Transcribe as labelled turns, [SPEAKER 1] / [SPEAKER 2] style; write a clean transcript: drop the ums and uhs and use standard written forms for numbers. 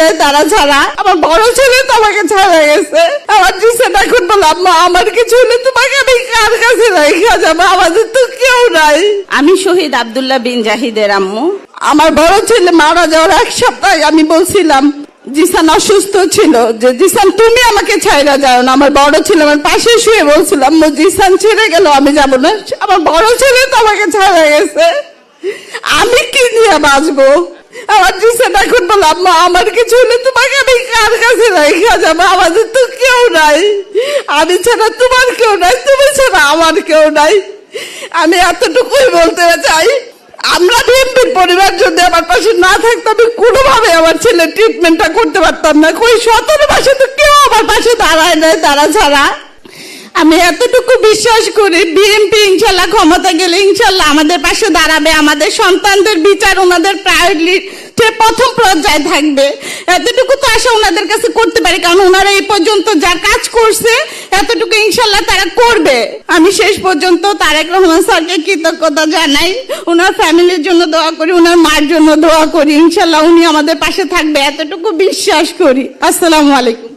[SPEAKER 1] নাই তারা ছাড়া। আমার বড় ছেলে তো আমাকে ছাড়া গেছে। আমার জিসান এখন বলে আম্মা আমার কিছু হলে তোমাকে আমি কার কাছে রেখে যাবো, আমাদের তো কেউ নাই।
[SPEAKER 2] আমি শহীদ আব্দুল্লাহ বিন জাহিদের আম্মু।
[SPEAKER 1] আমার বড় ছেলে মারা যাওয়ার এক সপ্তাহ আমি বলছিলাম, জিসান অসুস্থ ছিল, যে জিসান তুমি আমাকে ছাইরা যাও না। আমার বড় ছেলে আমার পাশে শুয়ে বলছিলাম জিসান ছেড়ে গেল আমি যাবো না। আমার বড় ছেলে তো আমাকে ছাড়া গেছে, আমি কি নিয়ে বাঁচবো? আমার জিসান এখন বলে আম্মা আমার কিছু হলে তোমাকে আমি কার কাছে রেখে যাবো, আমাদের তো কেউ নাই। আমি ছাড়া তোমার কেউ নাই, তুমি ছাড়া আমার কেউ নাই। আমি এতটুকুই বলতে চাই, আমরা বিএনপির পরিবার যদি আমার পাশে না থাকতো আমি কোনোভাবে আমার ছেলের ট্রিটমেন্টটা করতে পারতাম না। কই 17 মাসে তো কেউ আমার পাশে দাঁড়ায় নাই তারা ছাড়া। আমি এতটুকু বিশ্বাস করি বিএনপি ইনশাল্লাহ ক্ষমতা গেলে ইনশাল্লাহ আমাদের পাশে দাঁড়াবে, আমাদের সন্তানদের বিচার ওনাদের প্রায়োরিটি প্রথম পর্যায়ে থাকবে। এতটুকু তো আশা ওনাদের কাছে করতে পারি, কারণ ওনারা এই পর্যন্ত যা কাজ করছে এতটুকু ইনশাল্লাহ তারা করবে। আমি শেষ পর্যন্ত তারেক রহমান স্যারকে কৃতজ্ঞতা জানাই, ওনার ফ্যামিলির জন্য দোয়া করি, ওনার মার জন্য দোয়া করি, ইনশাল্লাহ উনি আমাদের পাশে থাকবে এতটুকু বিশ্বাস করি। আসসালামু আলাইকুম।